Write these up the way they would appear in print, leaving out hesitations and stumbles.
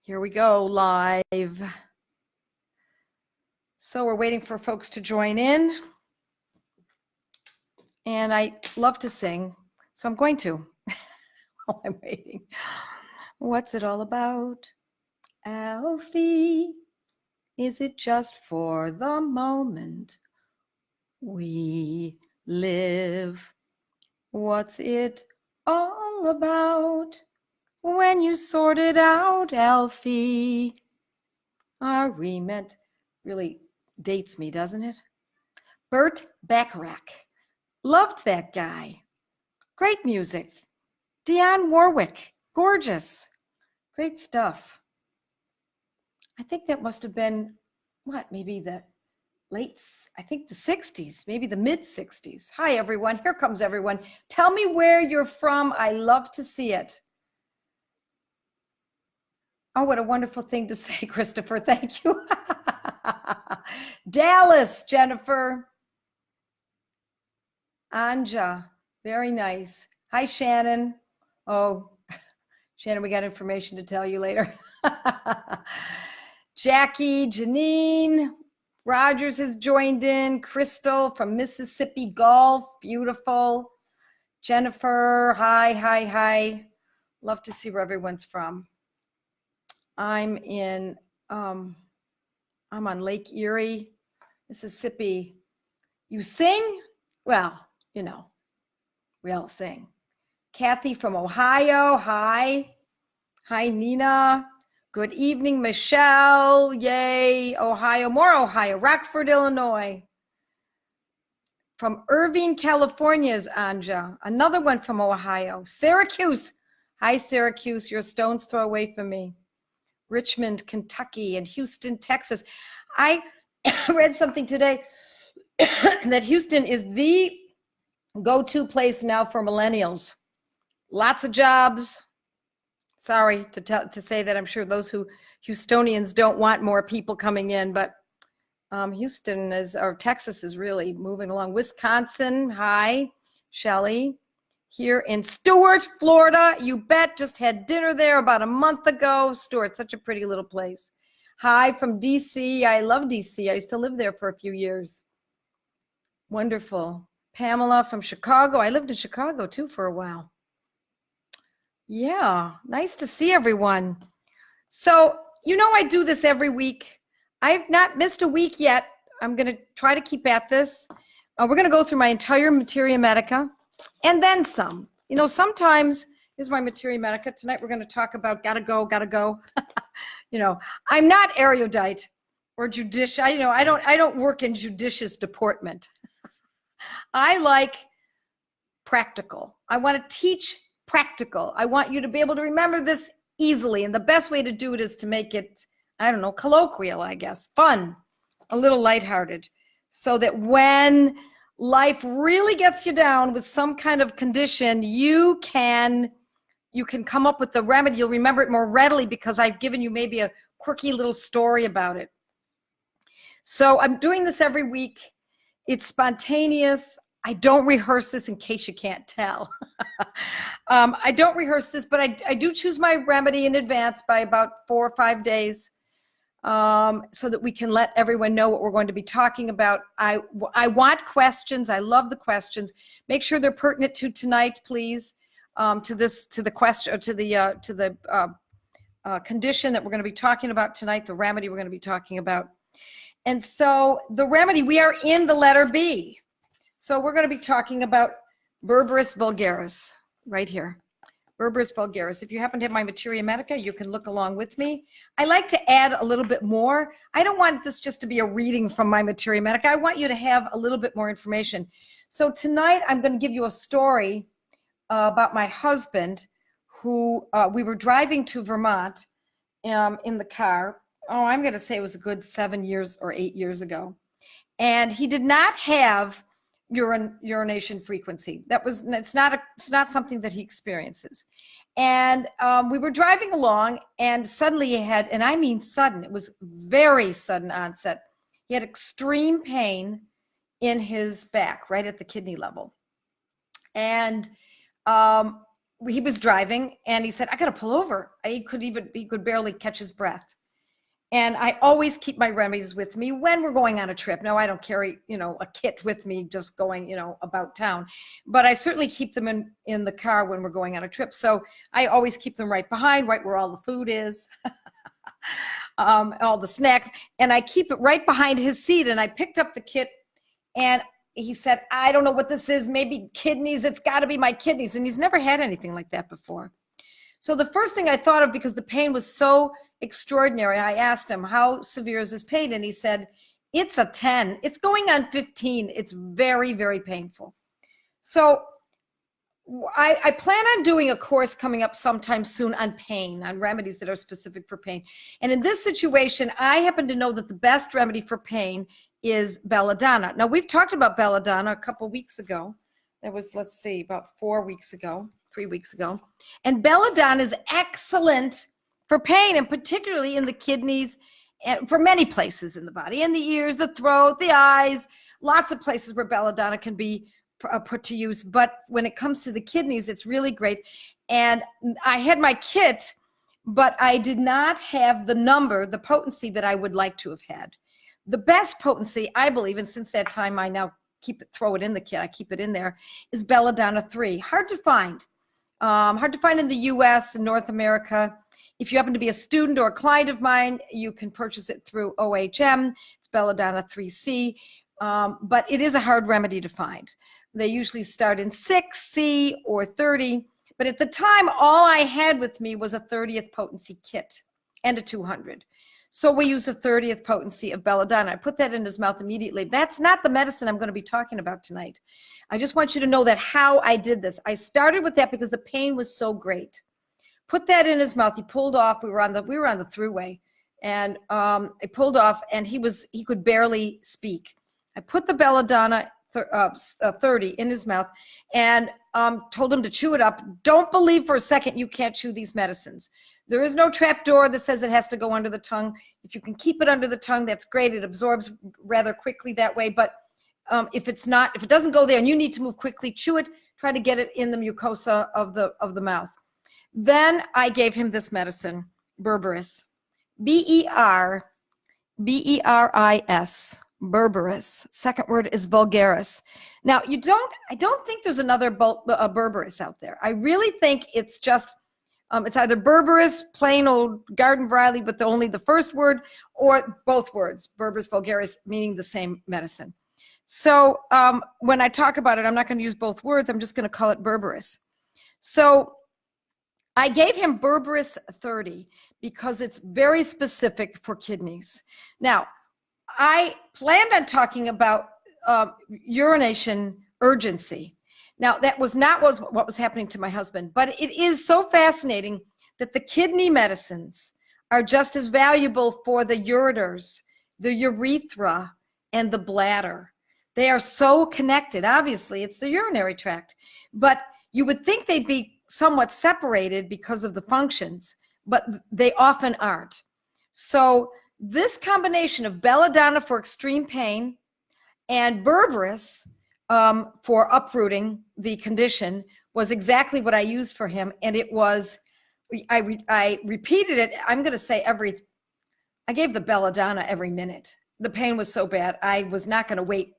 Here we go, live. So we're waiting for folks to join in. And I love to sing, so I'm going to while I'm waiting. What's it all about, Alfie? Is it just for the moment we live? What's it all about when you sort it out, Alfie? Our remit really dates me, doesn't it? Burt Bacharach. Loved that guy. Great music. Dionne Warwick. Gorgeous. Great stuff. I think that must have been, maybe the I think the 60s, maybe the mid 60s. Hi, everyone. Here comes everyone. Tell me where you're from. I love to see it. Oh, what a wonderful thing to say, Christopher. Thank you. Dallas, Jennifer. Anja, very nice. Hi, Shannon. Oh, Shannon, we got information to tell you later. Jackie, Janine, Rogers has joined in. Crystal from Mississippi Gulf, beautiful. Jennifer, hi. Love to see where everyone's from. I'm on Lake Erie, Mississippi. You sing? Well, you know, we all sing. Kathy from Ohio, hi. Hi, Nina. Good evening, Michelle. Yay, Ohio, more Ohio. Rockford, Illinois. From Irvine, California is Anja. Another one from Ohio. Syracuse. Hi, Syracuse. You're a stone's throw away from me. Richmond, Kentucky, and Houston, Texas. I read something today that Houston is the go-to place now for millennials. Lots of jobs. Sorry to say that. I'm sure those Houstonians don't want more people coming in, but Texas is really moving along. Wisconsin, hi, Shelley. Here in Stuart, Florida, you bet, just had dinner there about a month ago. Stuart, such a pretty little place. Hi from DC. I love DC. I used to live there for a few years. Wonderful. Pamela from Chicago. I lived in Chicago too for a while. Yeah, nice to see everyone. So, I do this every week. I've not missed a week yet. I'm going to try to keep at this. We're going to go through my entire Materia Medica and then some. Sometimes, here's my Materia Medica. Tonight we're going to talk about gotta go. I'm not erudite or judicious. I don't work in judicious deportment. I like practical. I want to teach practical. I want you to be able to remember this easily. And the best way to do it is to make it, colloquial, I guess, fun, a little lighthearted, so that when life really gets you down with some kind of condition, you can come up with the remedy. You'll remember it more readily because I've given you maybe a quirky little story about it. So I'm doing this every week. It's spontaneous. I don't rehearse this, in case you can't tell. I don't rehearse this, but I do choose my remedy in advance by about 4 or 5 days, so that we can let everyone know what we're going to be talking about. I want questions. I love the questions. Make sure they're pertinent to tonight, please, to the question, to the condition that we're going to be talking about tonight, the remedy we're going to be talking about. And so the remedy, we are in the letter B. So we're going to be talking about Berberis vulgaris right here. Berberis vulgaris. If you happen to have my Materia Medica, you can look along with me. I like to add a little bit more. I don't want this just to be a reading from my Materia Medica. I want you to have a little bit more information. So tonight I'm going to give you a story about my husband who we were driving to Vermont in the car. Oh, I'm going to say it was a good 7 years or 8 years ago. And he did not have urination frequency. It's not something that he experiences. And we were driving along, and suddenly he had, and I mean sudden, it was very sudden onset. He had extreme pain in his back, right at the kidney level. And he was driving and he said, I got to pull over. He could barely catch his breath. And I always keep my remedies with me when we're going on a trip. Now, I don't carry, a kit with me just going, about town, but I certainly keep them in the car when we're going on a trip. So I always keep them right behind, right where all the food is, all the snacks, and I keep it right behind his seat. And I picked up the kit and he said, I don't know what this is, maybe kidneys. It's got to be my kidneys. And he's never had anything like that before. So the first thing I thought of, because the pain was so extraordinary, I asked him, how severe is this pain? And he said, it's a 10. It's going on 15. It's very, very painful. So I plan on doing a course coming up sometime soon on pain, on remedies that are specific for pain. And in this situation, I happen to know that the best remedy for pain is belladonna. Now, we've talked about belladonna a couple weeks ago. That was, let's see, about 3 weeks ago. And belladonna is excellent for pain, and particularly in the kidneys and for many places in the body, in the ears, the throat, the eyes, lots of places where belladonna can be put to use. But when it comes to the kidneys, it's really great. And I had my kit, but I did not have the potency that I would like to have had. The best potency, I believe, and since that time I now throw it in the kit, I keep it in there, is belladonna 3. Hard to find in the US and North America. If you happen to be a student or a client of mine, you can purchase it through OHM. It's belladonna 3C, but it is a hard remedy to find. They usually start in 6C or 30, but at the time, all I had with me was a 30th potency kit and a 200. So we used a 30th potency of belladonna. I put that in his mouth immediately. That's not the medicine I'm going to be talking about tonight. I just want you to know that how I did this. I started with that because the pain was so great. Put that in his mouth. He pulled off. We were on the throughway, and I pulled off, and he could barely speak. I put the belladonna 30 in his mouth and told him to chew it up. Don't believe for a second you can't chew these medicines. There is no trap door that says it has to go under the tongue. If you can keep it under the tongue, that's great. It absorbs rather quickly that way. But if it doesn't go there and you need to move quickly, chew it. Try to get it in the mucosa of the mouth. Then I gave him this medicine, Berberis, Berberis. Berberis. Second word is vulgaris. Now, I don't think there's another Berberis out there. I really think it's just, it's either Berberis, plain old garden variety, but only the first word, or both words, Berberis vulgaris, meaning the same medicine. So when I talk about it, I'm not going to use both words. I'm just going to call it Berberis. So I gave him Berberis 30 because it's very specific for kidneys. Now, I planned on talking about urination urgency. Now, that was not what was happening to my husband, but it is so fascinating that the kidney medicines are just as valuable for the ureters, the urethra, and the bladder. They are so connected. Obviously, it's the urinary tract, but you would think they'd be somewhat separated because of the functions, but they often aren't. So this combination of belladonna for extreme pain and Berberis for uprooting the condition was exactly what I used for him. And it was, I repeated it, I'm going to say I gave the belladonna every minute. The pain was so bad. I was not going to wait,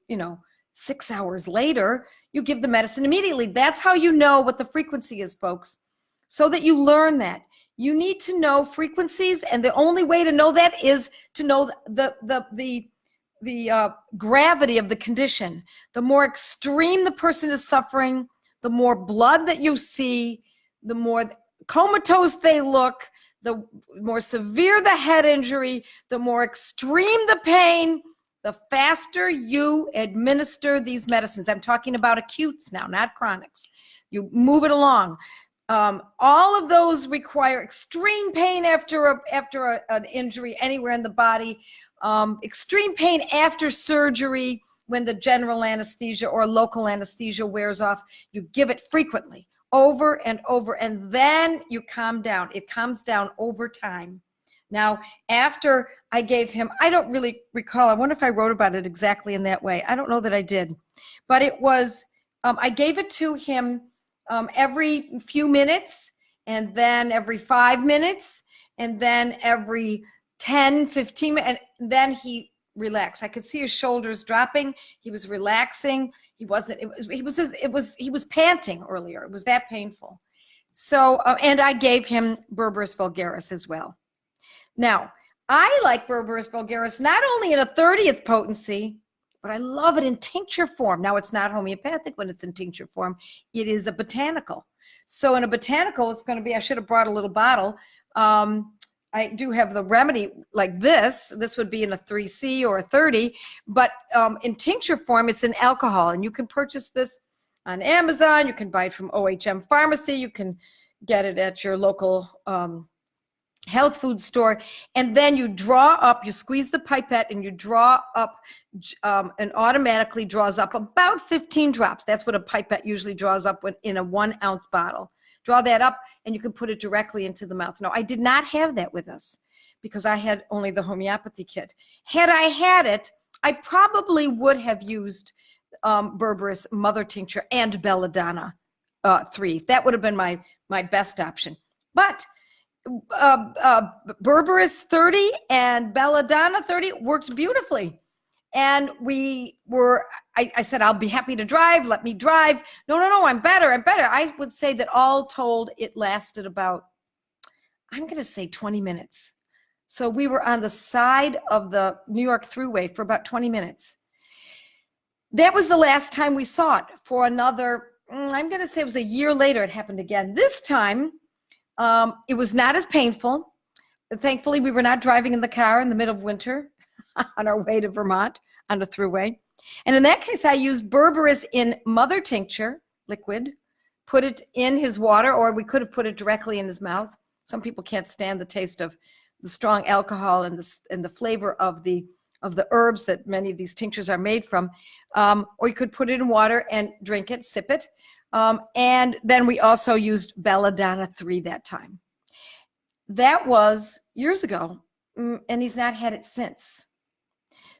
6 hours later. You give the medicine immediately. That's how you know what the frequency is, folks, so that you learn that. You need to know frequencies, and the only way to know that is to know the gravity of the condition. The more extreme the person is suffering, the more blood that you see, the more comatose they look, the more severe the head injury, the more extreme the pain, the faster you administer these medicines. I'm talking about acutes now, not chronics. You move it along. All of those require extreme pain after an injury anywhere in the body, extreme pain after surgery when the general anesthesia or local anesthesia wears off. You give it frequently, over and over, and then you calm down. It calms down over time. Now, after I gave him, I don't really recall, I wonder if I wrote about it exactly in that way. I don't know that I did, but it was, I gave it to him every few minutes, and then every 5 minutes, and then every 10, 15 minutes, and then he relaxed. I could see his shoulders dropping. He was relaxing. He was panting earlier. It was that painful. So, and I gave him Berberis vulgaris as well. Now, I like Berberis vulgaris not only in a 30th potency, but I love it in tincture form. Now, it's not homeopathic when it's in tincture form. It is a botanical. So in a botanical, it's going to be, I should have brought a little bottle. I do have the remedy like this. This would be in a 3C or a 30, but in tincture form, it's in alcohol. And you can purchase this on Amazon. You can buy it from OHM Pharmacy. You can get it at your local health food store. And then you draw up, you squeeze the pipette and you draw up and automatically draws up about 15 drops. That's what a pipette usually draws up when in a 1 ounce bottle. Draw that up and you can put it directly into the mouth. Now, I did not have that with us because I had only the homeopathy kit. Had I had it, I probably would have used Berberis mother tincture and belladonna 3. That would have been my best option. But Berberis 30 and belladonna 30 worked beautifully. And I said, I'll be happy to drive. Let me drive. No, I'm better. I would say that all told, it lasted about, I'm going to say 20 minutes. So we were on the side of the New York Thruway for about 20 minutes. That was the last time we saw it. For another, I'm going to say it was a year later, it happened again. This time, it was not as painful. Thankfully, we were not driving in the car in the middle of winter on our way to Vermont on the Thruway. And in that case, I used Berberis in mother tincture, liquid, put it in his water, or we could have put it directly in his mouth. Some people can't stand the taste of the strong alcohol and the flavor of the herbs that many of these tinctures are made from. Or you could put it in water and drink it, sip it. And then we also used belladonna 3 that time. That was years ago, and he's not had it since.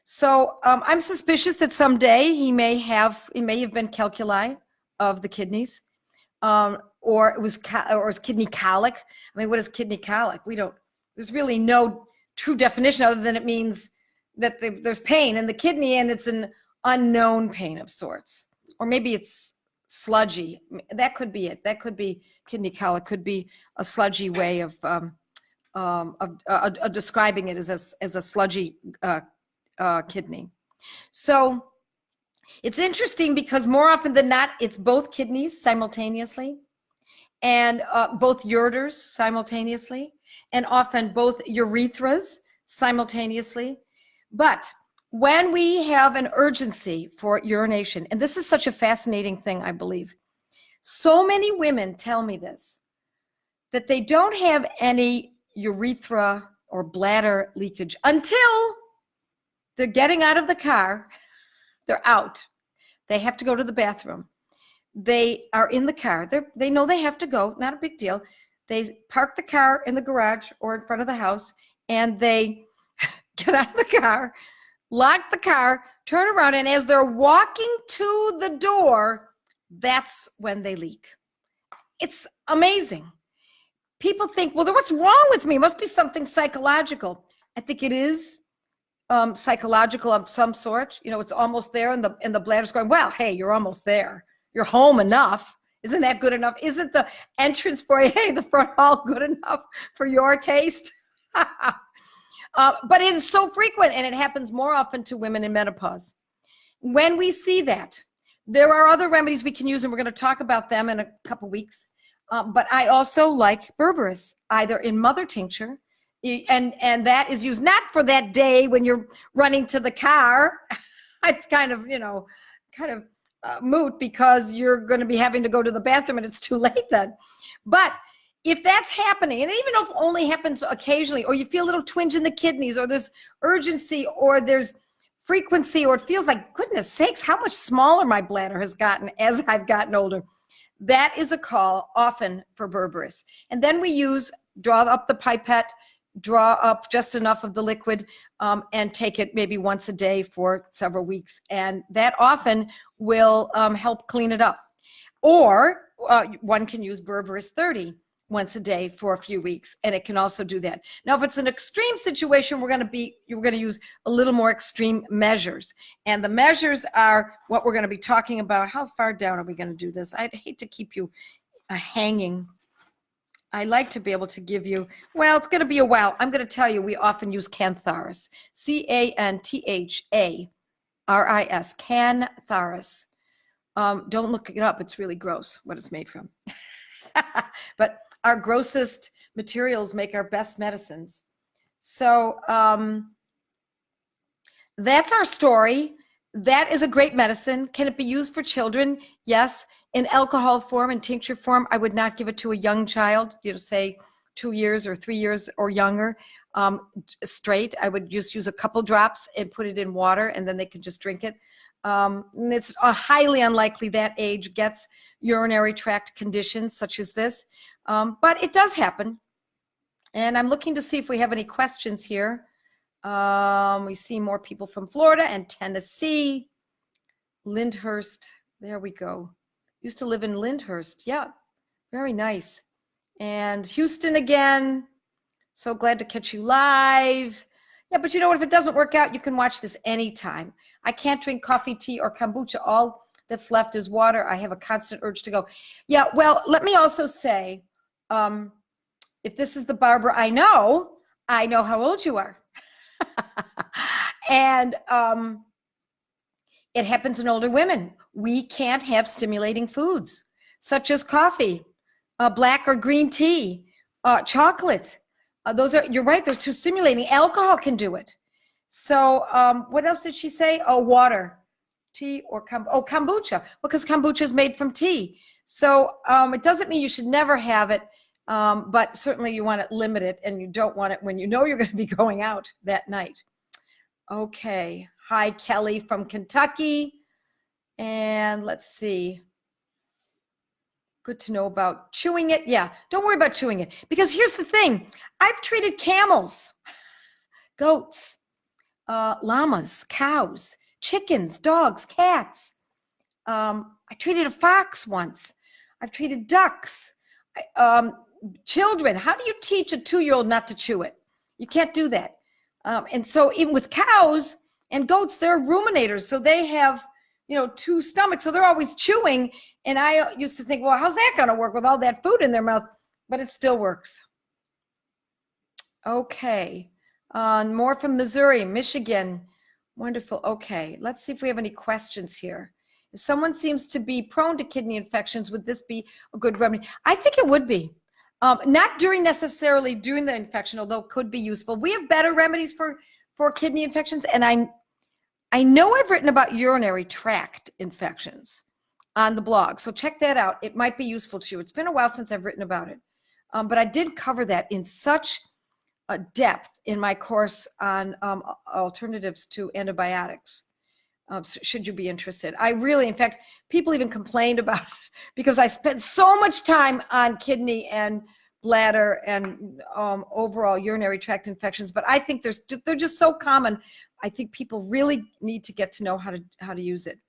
So I'm suspicious that someday it may have been calculi of the kidneys, or it was kidney colic. I mean, what is kidney colic? There's really no true definition other than it means that there's pain in the kidney and it's an unknown pain of sorts. Or maybe it's sludgy. That could be it. That could be kidney colic, could be a sludgy way of describing it as a sludgy kidney. So it's interesting because more often than not, it's both kidneys simultaneously and both ureters simultaneously, and often both urethras simultaneously. But when we have an urgency for urination, and this is such a fascinating thing, I believe, so many women tell me this, that they don't have any urethra or bladder leakage until they're getting out of the car, they're out, they have to go to the bathroom, they are in the car, they know they have to go, not a big deal, they park the car in the garage or in front of the house, and they get out of the car, lock the car, turn around, and as they're walking to the door, that's when they leak. It's amazing. People think, well, what's wrong with me? It must be something psychological. I think it is psychological of some sort. You know, it's almost there, and the bladder's going, well, hey, you're almost there. You're home enough. Isn't that good enough? Isn't the entrance foyer, the front hall, good enough for your taste? But it is so frequent, and it happens more often to women in menopause. When we see that, there are other remedies we can use, and we're going to talk about them in a couple weeks. But I also like Berberis, either in mother tincture, and that is used not for that day when you're running to the car. It's kind of moot because you're going to be having to go to the bathroom and it's too late then. But if that's happening, and even if it only happens occasionally, or you feel a little twinge in the kidneys, or there's urgency, or there's frequency, or it feels like, goodness sakes, how much smaller my bladder has gotten as I've gotten older, that is a call often for Berberis. And then we draw up the pipette, draw up just enough of the liquid, and take it maybe once a day for several weeks. And that often will help clean it up. Or one can use Berberis 30 once a day for a few weeks, and it can also do that. Now, if it's an extreme situation, you're going to use a little more extreme measures. And the measures are what we're going to be talking about. How far down are we going to do this? I'd hate to keep you hanging. I like to be able to give you, well, it's going to be a while. I'm going to tell you, we often use cantharis, Cantharis, cantharis. Don't look it up. It's really gross what it's made from. But our grossest materials make our best medicines. So that's our story. That is a great medicine. Can it be used for children? Yes. In alcohol form, in tincture form, I would not give it to a young child, say 2 years or 3 years or younger, straight. I would just use a couple drops and put it in water, and then they could just drink it. And it's highly unlikely that age gets urinary tract conditions such as this, but it does happen. And I'm looking to see if we have any questions here. We see more people from Florida and Tennessee. Lyndhurst, there we go. Used to live in Lyndhurst. Yeah, very nice. And Houston again. So glad to catch you live. Yeah, but you know what? If it doesn't work out, you can watch this anytime. I can't drink coffee, tea, or kombucha. All that's left is water. I have a constant urge to go. Yeah, well, let me also say, if this is the Barbara I know how old you are. And it happens in older women. We can't have stimulating foods, such as coffee, black or green tea, chocolate. You're right, they're too stimulating. Alcohol can do it. So what else did she say? Oh, water, tea, or kombucha, because kombucha is made from tea. So it doesn't mean you should never have it, but certainly you want to limit it, and you don't want it when you know you're going to be going out that night. Okay. Hi, Kelly from Kentucky. And let's see. Good to know about chewing it. Yeah, don't worry about chewing it. Because here's the thing. I've treated camels, goats, llamas, cows, chickens, dogs, cats. I treated a fox once. I've treated ducks, children. How do you teach a 2-year-old not to chew it? You can't do that. And so even with cows and goats, they're ruminators. So they have, 2 stomachs. So they're always chewing. And I used to think, well, how's that going to work with all that food in their mouth? But it still works. Okay. More from Missouri, Michigan. Wonderful. Okay. Let's see if we have any questions here. If someone seems to be prone to kidney infections, would this be a good remedy? I think it would be. Not necessarily during the infection, although it could be useful. We have better remedies for kidney infections. And I know I've written about urinary tract infections on the blog. So check that out. It might be useful to you. It's been a while since I've written about it. But I did cover that in such a depth in my course on alternatives to antibiotics. Should you be interested. In fact, people even complained about it because I spent so much time on kidney and bladder and overall urinary tract infections, but I think they're just so common. I think people really need to get to know how to use it.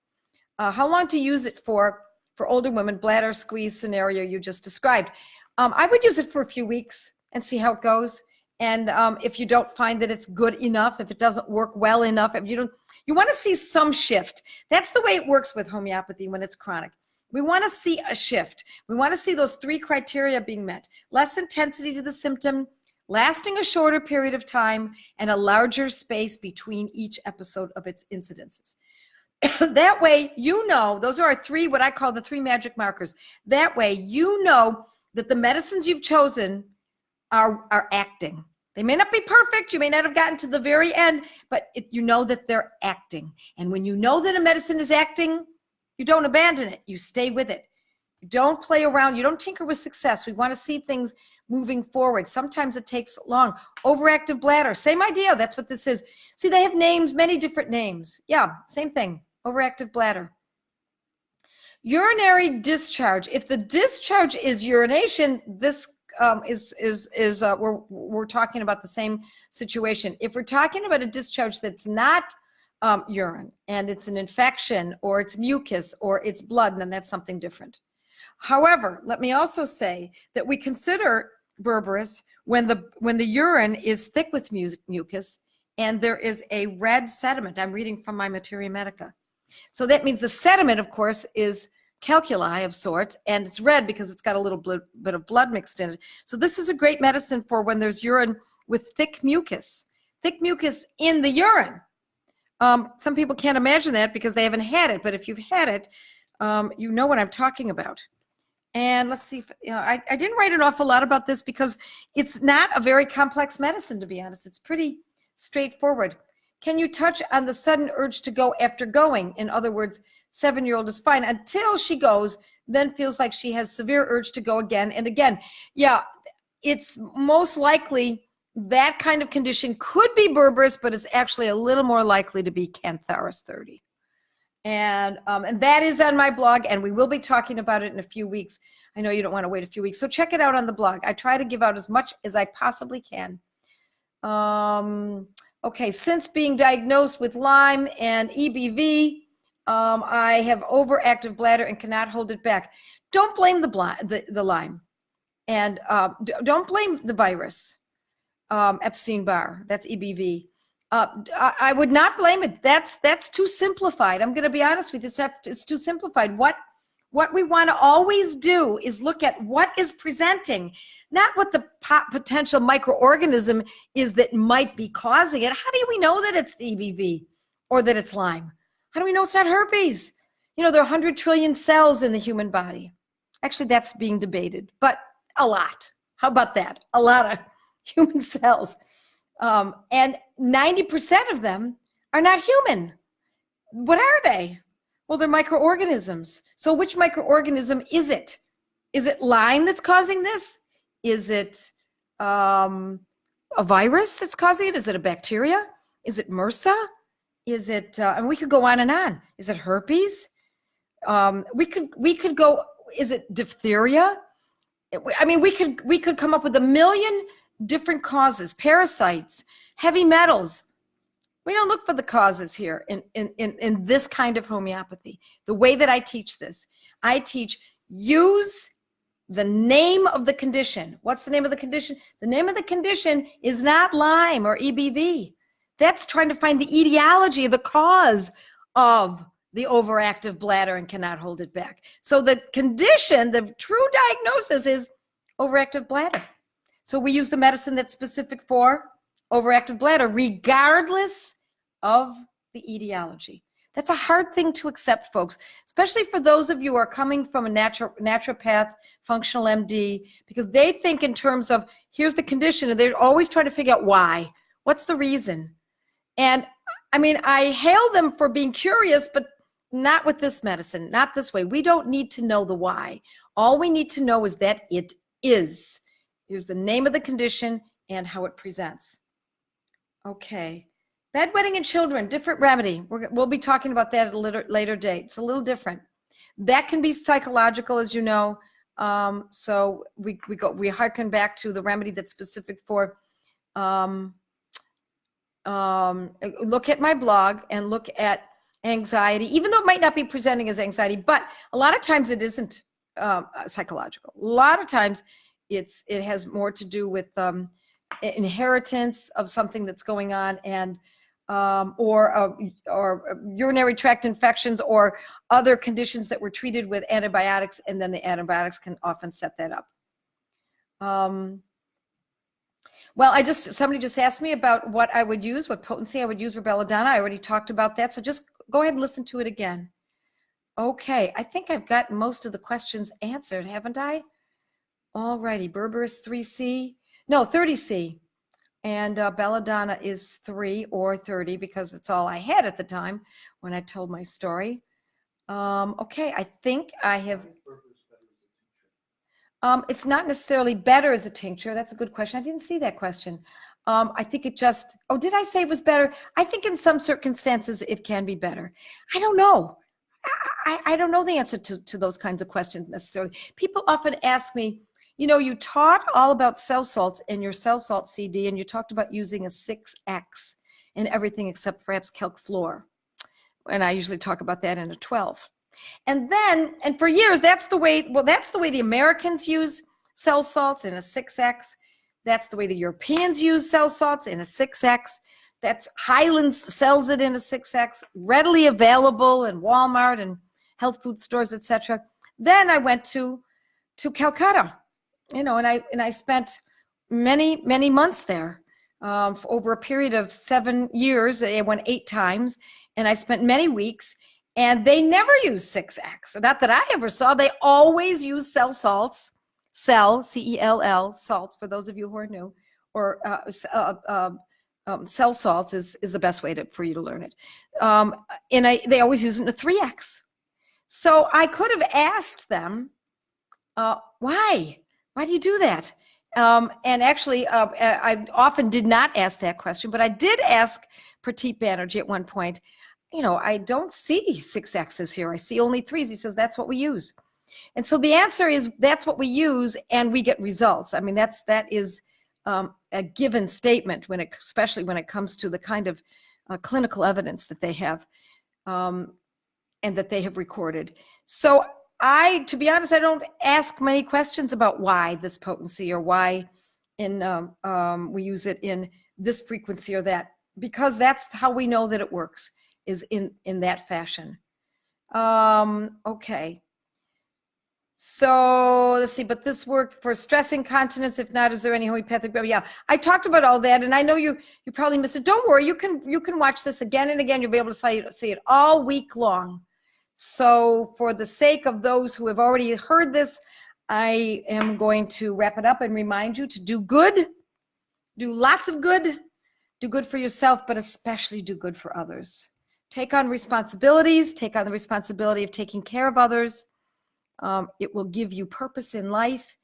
How long to use it for older women, bladder squeeze scenario you just described? I would use it for a few weeks and see how it goes. And if you don't find that it's good enough, if it doesn't work well enough, you want to see some shift. That's the way it works with homeopathy when it's chronic. We want to see a shift. We want to see those 3 criteria being met. Less intensity to the symptom, lasting a shorter period of time, and a larger space between each episode of its incidences. That way, those are our 3, what I call the 3 magic markers. That way, that the medicines you've chosen are acting. They may not be perfect. You may not have gotten to the very end, but you know that they're acting. And when you know that a medicine is acting, you don't abandon it. You stay with it. You don't play around. You don't tinker with success. We want to see things moving forward. Sometimes it takes long. Overactive bladder, same idea. That's what this is. See, they have names, many different names. Yeah, same thing. Overactive bladder. Urinary discharge. If the discharge is urination, this we're talking about the same situation. If we're talking about a discharge that's not urine and it's an infection or it's mucus or it's blood, then that's something different. However, let me also say that we consider berberis when the urine is thick with mucus and there is a red sediment. I'm reading from my Materia Medica. So that means the sediment, of course, is calculi of sorts, and it's red because it's got a little bit of blood mixed in it. So this is a great medicine for when there's urine with thick mucus in the urine. Some people can't imagine that because they haven't had it, but if you've had it, you know what I'm talking about. And let's see, I didn't write an awful lot about this because it's not a very complex medicine, to be honest. It's pretty straightforward. Can you touch on the sudden urge to go after going? In other words, 7-year-old is fine until she goes, then feels like she has severe urge to go again and again. Yeah, it's most likely that kind of condition could be berberis, but it's actually a little more likely to be Cantharis 30. And that is on my blog, and we will be talking about it in a few weeks. I know you don't want to wait a few weeks, so check it out on the blog. I try to give out as much as I possibly can. Okay, since being diagnosed with Lyme and EBV, I have overactive bladder and cannot hold it back. Don't blame the Lyme, and don't blame the virus, Epstein-Barr. That's EBV. I would not blame it. That's too simplified. I'm going to be honest with you. It's too simplified. What we want to always do is look at what is presenting, not what the potential microorganism is that might be causing it. How do we know that it's EBV or that it's Lyme? How do we know it's not herpes? There are 100 trillion cells in the human body. Actually, that's being debated, but a lot. How about that? A lot of human cells. And 90% of them are not human. What are they? Well, they're microorganisms. So which microorganism is it? Is it Lyme that's causing this? Is it a virus that's causing it? Is it a bacteria? Is it MRSA? Is it, and we could go on and on. Is it herpes? We could go, is it diphtheria? I mean, we could come up with 1 million different causes, parasites, heavy metals. We don't look for the causes here in this kind of homeopathy. The way that I teach this, I teach use the name of the condition. What's the name of the condition? The name of the condition is not Lyme or EBV. That's trying to find the etiology, the cause of the overactive bladder and cannot hold it back. So the condition, the true diagnosis is overactive bladder. So we use the medicine that's specific for overactive bladder, regardless of the etiology. That's a hard thing to accept, folks, especially for those of you who are coming from a naturopath, functional MD, because they think in terms of, here's the condition, and they're always trying to figure out why. What's the reason? And I mean, I hail them for being curious, but not with this medicine, not this way. We don't need to know the why. All we need to know is that it is. Here's the name of the condition and how it presents. Okay. Bedwetting in children, different remedy. We'll be talking about that at a later date. It's a little different. That can be psychological, as you know. So we harken back to the remedy that's specific for. Look at my blog and look at anxiety, even though it might not be presenting as anxiety, but a lot of times it isn't psychological. A lot of times it has more to do with inheritance of something that's going on, and or urinary tract infections or other conditions that were treated with antibiotics, and then the antibiotics can often set that up. Well, somebody just asked me about what I would use, what potency I would use for belladonna. I already talked about that, so just go ahead and listen to it again. Okay, I think I've got most of the questions answered, haven't I? All righty, berberis 3C, no, 30C, and belladonna is 3 or 30 because it's all I had at the time when I told my story. Okay, I think I have. It's not necessarily better as a tincture. That's a good question. I didn't see that question. I think it just, oh, did I say it was better? I think in some circumstances it can be better. I don't know. I don't know the answer to those kinds of questions necessarily. People often ask me, you know, you taught all about cell salts in your cell salt CD, and you talked about using a 6X in everything except perhaps calc fluor. And I usually talk about that in a 12. And for years, that's the way the Americans use cell salts in a 6X. That's the way the Europeans use cell salts in a 6X. That's Highlands sells it in a 6X, readily available in Walmart and health food stores, etc. Then I went to Calcutta, and I spent many months there. Over a period of 7 years. I went 8 times, and I spent many weeks, and they never use 6X. Not that I ever saw. They always use cell salts, C-E-L-L, salts, for those of you who are new, or cell salts is the best way for you to learn it. They always use it in a 3X. So I could have asked them, why? Why do you do that? And actually, I often did not ask that question, but I did ask Prateep Banerjee at one point, I don't see 6Xs here. I see only 3s. He says, that's what we use. And so the answer is, that's what we use, and we get results. I mean, that is a given statement, especially when it comes to the kind of clinical evidence that they have and that they have recorded. So to be honest, I don't ask many questions about why this potency or why we use it in this frequency or that, because that's how we know that it works, is in that fashion. Okay. So let's see, but this worked for stress incontinence. If not, is there any homeopathic? Yeah, I talked about all that, and I know you probably missed it. Don't worry, you can watch this again and again. You'll be able to see it all week long. So for the sake of those who have already heard this, I am going to wrap it up and remind you to do good, do lots of good, do good for yourself, but especially do good for others. Take on responsibilities, take on the responsibility of taking care of others. It will give you purpose in life,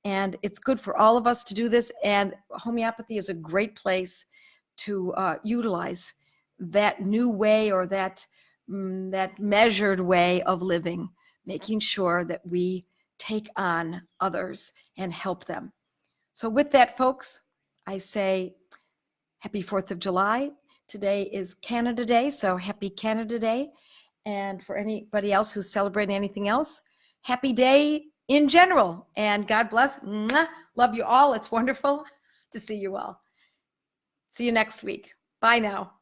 and it's good for all of us to do this. And homeopathy is a great place to utilize that new way, or that measured way of living, making sure that we take on others and help them. So with that, folks, I say happy 4th of July. Today is Canada Day, so happy Canada Day. And for anybody else who's celebrating anything else, happy day in general, and God bless. Mwah. Love you all. It's wonderful to see you all. See you next week. Bye now.